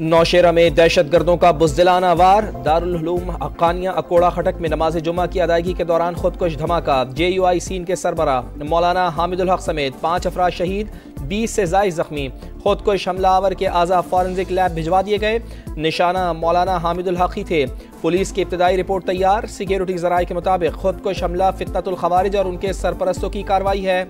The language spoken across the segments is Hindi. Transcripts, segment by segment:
नौशेरा में दहशत गर्दों का बुज़दिलाना वार। दारुल उलूम हक्कानिया अकोड़ा खटक में नमाज जुमा की अदायगी के दौरान खुदकुश धमाका। JUI सीन के सरबरा मौलाना हामिदुल हक समेत 5 अफराद शहीद, 20 से ज़ायद जख्मी। खुदकुश हमलावर के आज़ा फॉरेंसिक लैब भिजवा दिए गए। निशाना मौलाना हामिदुल हक ही थे। पुलिस की इब्तदाई रिपोर्ट तैयार। सिक्योरिटी ज़राए के मुताबिक खुदकुश हमला फितनतुल खवारिज और उनके सरपरस्तों की कार्रवाई है।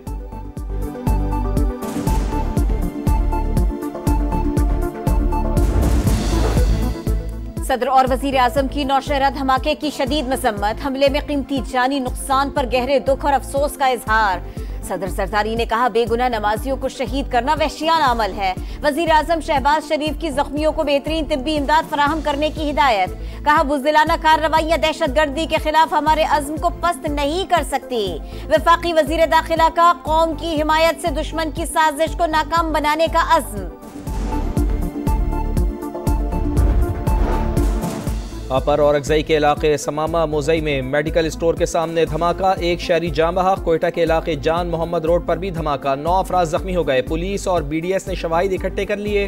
सदर और वजीर आजम की नौशहरा धमाके की शदीद मजम्मत। हमले में कीमती जानी नुकसान पर गहरे दुख और अफसोस का इजहार। सदर सरदारी ने कहा, बेगुनाह नमाजियों को शहीद करना वहशियाना अमल है। वजीर आजम शहबाज शरीफ की जख्मियों को बेहतरीन तिब्बी इमदाद फराहम करने की हिदायत। कहा, बुज़दिलाना कार्रवाइयां दहशतगर्दी के खिलाफ हमारे अज़्म को पस्त नहीं कर सकती। वफाकी वजीर दाखिला का कौम की हिमायत से दुश्मन की साजिश को नाकाम बनाने का अज़्म। अपर औरकजई के इलाके समामा मोजई में मेडिकल स्टोर के सामने धमाका। एक शहरी जाँ बहक। कोयटा के इलाके जान मोहम्मद रोड पर भी धमाका। 9 अफराद जख्मी हो गए। पुलिस और BDS ने शवाहिद इकट्ठे कर लिए।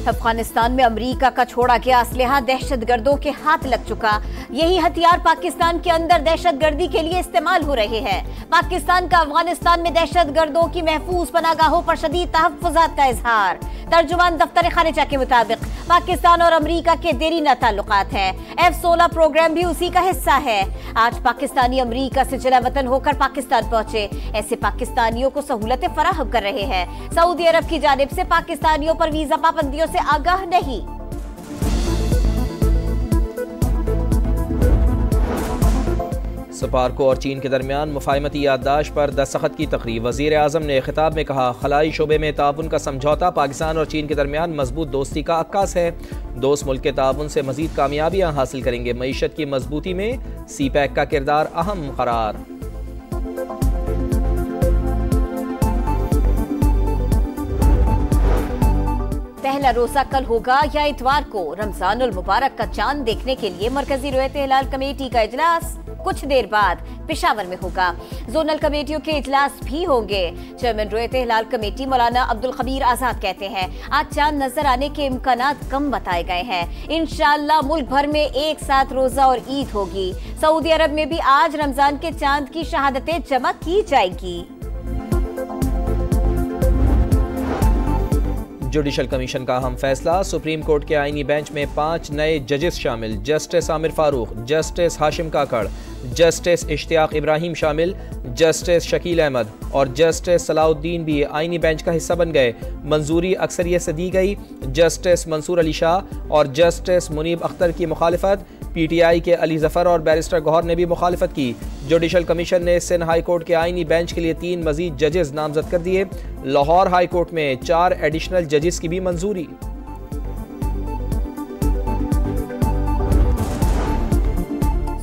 अफगानिस्तान में अमेरिका का छोड़ा गया असलहा दहशतगर्दों के हाथ लग चुका। यही हथियार पाकिस्तान के अंदर दहशतगर्दी के लिए इस्तेमाल हो रहे हैं। पाकिस्तान का अफगानिस्तान में दहशतगर्दों की महफूज पनागाहों पर शदीद तहफ़्फ़ुज़ात का इजहार। तर्जुमान दफ्तर खारिजा के मुताबिक पाकिस्तान और अमेरिका के देरीना ताल्लुकात हैं। F-16 प्रोग्राम भी उसी का हिस्सा है। आज पाकिस्तानी अमेरिका से जला वतन होकर पाकिस्तान पहुंचे। ऐसे पाकिस्तानियों को सहूलतें फराहम कर रहे हैं। सऊदी अरब की जानिब से पाकिस्तानियों पर वीजा पाबंदियों से आगाह नहीं। सपारको और चीन के दरमियान मुफाहमती याददाश्त पर दस्तखत की तकरीब। वज़ीर आज़म ने खिताब में कहा, खलाई शोबे में ताउन का समझौता पाकिस्तान और चीन के दरमियान मजबूत दोस्ती का अक्कास है। दोस्त मुल्क के ताउन से मजीद कामयाबियाँ हासिल करेंगे। मईशत की मजबूती में CPEC का किरदार अहम करार। पहला रोजा कल होगा या इतवार को। रमजानुल मुबारक का चांद देखने के लिए मरकजी रुयत हिलाल कमेटी का इजलास कुछ देर बाद पेशावर में होगा। जोनल कमेटियों के इजलास भी होंगे। चेयरमैन रुयत हिलाल कमेटी मौलाना अब्दुल खबीर आजाद कहते हैं, आज चांद नजर आने के इम्कानात कम बताए गए हैं। इंशाअल्लाह मुल्क भर में एक साथ रोजा और ईद होगी। सऊदी अरब में भी आज रमजान के चांद की शहादतें जमा की जाएगी। जुडिशल कमीशन का अहम फैसला। सुप्रीम कोर्ट के आईनी बेंच में 5 नए जजेस शामिल। जस्टिस आमिर फारूक, जस्टिस हाशिम काकड़, जस्टिस इश्तियाक इब्राहिम शामिल, जस्टिस शकील अहमद और जस्टिस सलाउद्दीन भी आईनी बेंच का हिस्सा बन गए। मंजूरी अक्सरियत से दी गई। जस्टिस मंसूर अली शाह और जस्टिस मुनीब अख्तर की मुखालिफत। PTI के अली जफर और बैरिस्टर गौहर ने भी मुखालिफत की। जुडिशल कमीशन ने सिंध हाई कोर्ट के आईनी बेंच के लिए 3 मजीद जजेस नामजद कर दिए। लाहौर हाई कोर्ट में 4 एडिशनल जजेस की भी मंजूरी।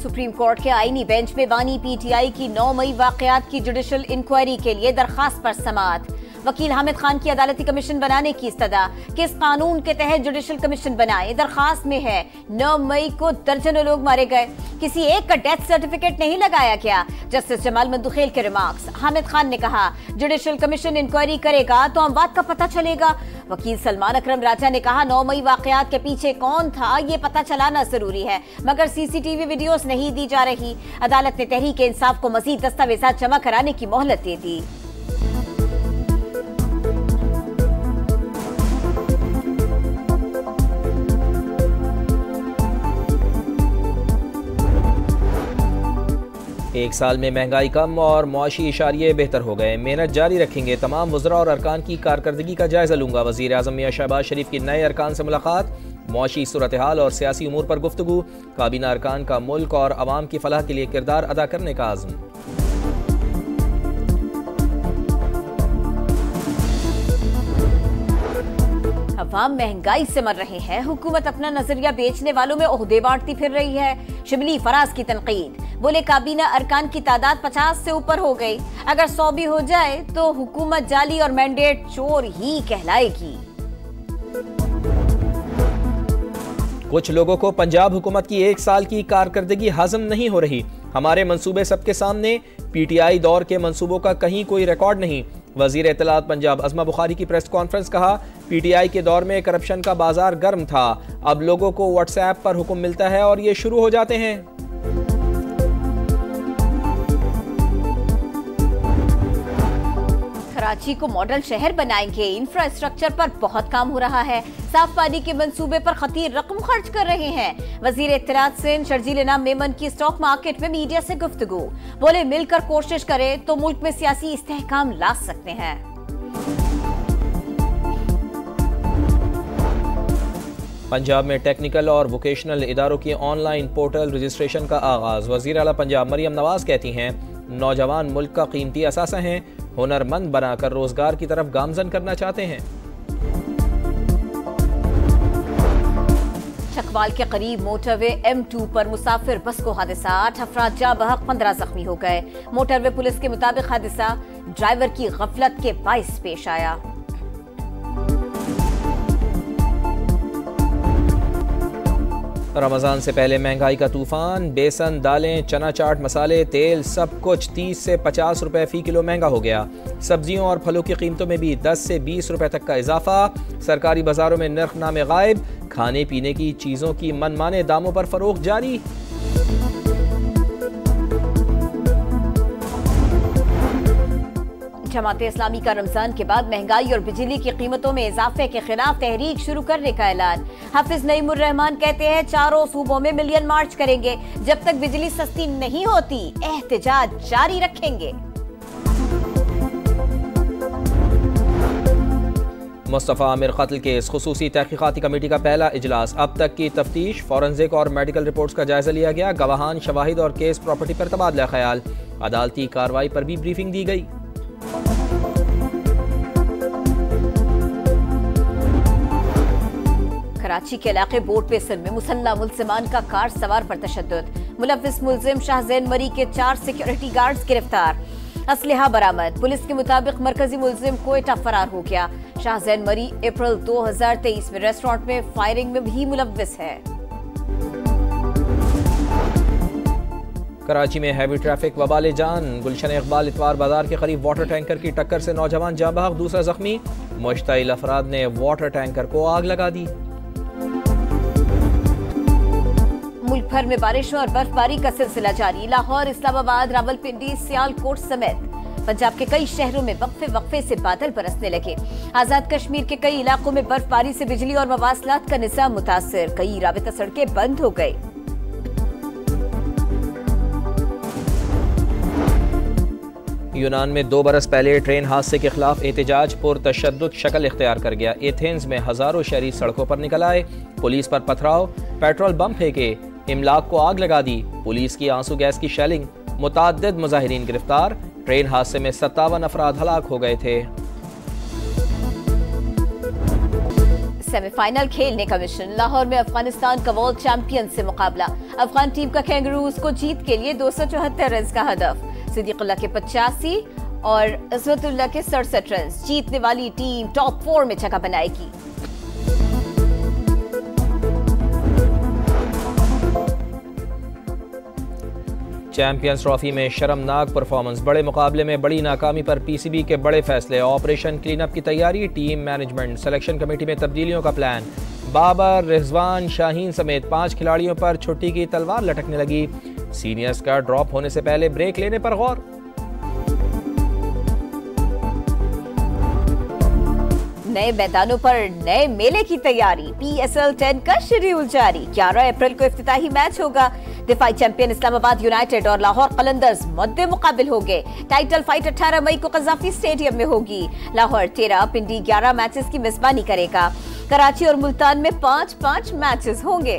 सुप्रीम कोर्ट के आईनी बेंच में बानी PTI की 9 मई वाकयात की जुडिशल इंक्वायरी के लिए दरखास्त पर समाअत। वकील हामिद खान की अदालती कमीशन बनाने की इस्तदा। किस कानून के तहत जुडिशल कमीशन बनाए? दरखास्त में है 9 मई को दर्जनों लोग मारे गए, किसी एक का डेथ सर्टिफिकेट नहीं लगाया गया। जस्टिस जमाल मंदुखेल के रिमार्क्स। हामिद खान ने कहा, जुडिशल कमीशन इंक्वायरी करेगा तो अमवात का पता चलेगा। वकील सलमान अकरम राजा ने कहा, 9 मई वाकयात के पीछे कौन था ये पता चलाना जरूरी है, मगर CCTV वीडियोस नहीं दी जा रही। अदालत ने तहरीक इंसाफ को मजीद दस्तावेजात जमा कराने की मोहलत दे दी। एक साल में महंगाई कम और मुआशी इशारिये बेहतर हो गए। मेहनत जारी रखेंगे। तमाम वज़रा और अरकान की कारकर्दगी का जायजा लूंगा। वज़ीर आज़म मियां शहबाज शरीफ की नए अरकान से मुलाकात। मुआशी सूरत हाल और सियासी उमूर पर गुफ्तगू। काबीना अरकान का मुल्क और अवाम की फलाह के लिए किरदार अदा करने का आज़म। अवाम महंगाई से मर रहे हैं। हुकूमत अपना नजरिया बेचने वालों में ओहदे बांटती फिर रही है। शिबली फराज की तनकीद। बोले, काबीना अरकान की तादाद 50 से ऊपर हो गई। अगर 100 भी हो जाए तो हुकूमत जाली और मैंडेट चोर ही कहलाएगी। कुछ लोगों को पंजाब हुकूमत की 1 साल की कारकर्दगी हजम नहीं हो रही। हमारे मंसूबे सबके सामने। PTI दौर के मंसूबों का कहीं कोई रिकॉर्ड नहीं। वजीर इत्तलात पंजाब अज़मा बुखारी की प्रेस कॉन्फ्रेंस, कहा PTI के दौर में करप्शन का बाजार गर्म था, अब लोगों को व्हाट्सएप पर हुक्म मिलता है और ये शुरू हो जाते हैं। कराची को मॉडल शहर बनाएंगे, इंफ्रास्ट्रक्चर पर बहुत काम हो रहा है, साफ पानी के मंसूबे पर खतीर रकम खर्च कर रहे हैं। वजीर इत्तलात सिंध शर्जील इनाम मेमन की स्टॉक मार्केट में मीडिया से गुफ्तगू, बोले मिलकर कोशिश करें तो मुल्क में सियासी इस्तेहकाम ला सकते हैं। पंजाब में टेक्निकल और वोकेशनल इदारों की ऑनलाइन पोर्टल रजिस्ट्रेशन का आगाज। वजीर आला पंजाब मरियम नवाज कहती हैं, नौजवान मुल्क का कीमती असासा हैं, हुनरमंद बनाकर रोजगार की तरफ गामजन करना चाहते हैं। चकवाल के करीब मोटरवे M2 पर मुसाफिर बस को हादसा, 8 अफराद जाँ बहक 15 जख्मी हो गए। मोटरवे पुलिस के मुताबिक हादसा ड्राइवर की गफलत के बाइस पेश आया। रमजान से पहले महंगाई का तूफान, बेसन, दालें, चना चाट मसाले, तेल सब कुछ 30 से 50 रुपए फी किलो महंगा हो गया। सब्जियों और फलों की कीमतों में भी 10 से 20 रुपए तक का इजाफा। सरकारी बाजारों में नरखनामे गायब, खाने पीने की चीजों की मनमाने दामों पर फरोख्त जारी। जमात इस्लामी का रमजान के बाद महंगाई और बिजली की कीमतों में इजाफे के खिलाफ तहरीक शुरू करने का ऐलान। हाफिज नईमुर रहमान कहते हैं, चारों सूबों में मिलियन मार्च करेंगे, जब तक बिजली सस्ती नहीं होती एहतजाज जारी रखेंगे। मुस्तफ़ा आमिर कत्ल केस खुसूसी तहकीकाती कमेटी का पहला इजलास। अब तक की तफ्तीश, फॉरेंसिक और मेडिकल रिपोर्ट्स का जायजा लिया गया। गवाहान, शवाहिद और केस प्रॉपर्टी पर तबादला ख्याल। अदालती कार्रवाई पर भी ब्रीफिंग दी गई। कराची के इलाके बोट बेसन में मुसल्ला मुल्जिमान का कार सवार पर तशद्दुद। मुलव्विस मुल्जिम शाहजैन मरी के 4 सिक्योरिटी गार्ड्स गिरफ्तार। असलहा बरामद। पुलिस के मुताबिक मरकजी मुल्जिम कोयटा फरार हो गया। शाहजैन मरी अप्रैल 2023 में रेस्टोरेंट में फायरिंग में भी मुलव्विस है। कराची में हैवी ट्रैफिक वबाले जान। गुलशन इकबाल इतवार बाजार के करीब वाटर टैंकर की टक्कर से नौजवान जाँ बहक, दूसरा जख्मी। मुश्तइल अफराद ने वाटर टैंकर को आग लगा दी। मुल्क भर में बारिशों और बर्फबारी का सिलसिला जारी। लाहौर, इस्लामाबाद, रावलपिंडी, सियालकोट समेत पंजाब के कई शहरों में वक्फे से बादल बरसने लगे। आजाद कश्मीर के कई इलाकों में बर्फबारी से बिजली और मवासलात का निज़ाम मुतासिर। कई राबिता सड़कें बंद हो गई। यूनान में 2 बरस पहले ट्रेन हादसे के खिलाफ एहतजाज पुरतशद्दुद शक्ल इख्तियार कर गया। एथेंस में हजारों शहरी सड़कों पर निकल आए, पुलिस पर पथराव, पेट्रोल बम फेंके, इमलाक को आग लगा दी। पुलिस की आंसू गैस की शेलिंग, मुताद्दिद मुजाहिरीन गिरफ्तार। ट्रेन हादसे में 57 अफराद हलाक हो गए थे। सेमीफाइनल खेलने का मिशन। लाहौर में अफगानिस्तान का वर्ल्ड चैंपियन से मुकाबला। अफगान टीम का कैंगरूज को जीत के लिए 274 रन का हदफ। सिद्दीकुल्लाह के 85 और इस्मतुल्लाह के 67 रन। जीतने वाली टीम टॉप 4 में जगह बनाएगी। चैंपियंस ट्रॉफी में शर्मनाक परफॉर्मेंस, बड़े मुकाबले में बड़ी नाकामी पर PCB के बड़े फैसले। ऑपरेशन क्लीन अप की तैयारी, टीम मैनेजमेंट, सिलेक्शन कमेटी में तब्दीलियों का प्लान। बाबर, रिजवान, शाहीन समेत 5 खिलाड़ियों पर छुट्टी की तलवार लटकने लगी। सीनियर्स का ड्रॉप होने से पहले ब्रेक लेने पर गौर। नए मैदानों पर नए मेले की तैयारी। PSL 10 का शेड्यूल जारी। 11 अप्रैल को इफ्तिताही मैच होगा। दिफाई चैंपियन इस्लामाबाद यूनाइटेड और लाहौर कलंदर्स मद्दे मुकाबिल होंगे। टाइटल फाइट 18 मई को कज़ाफी स्टेडियम में होगी। लाहौर 13, पिंडी 11 मैचेस की मेजबानी करेगा। कराची और मुल्तान में 5-5 मैचेस होंगे।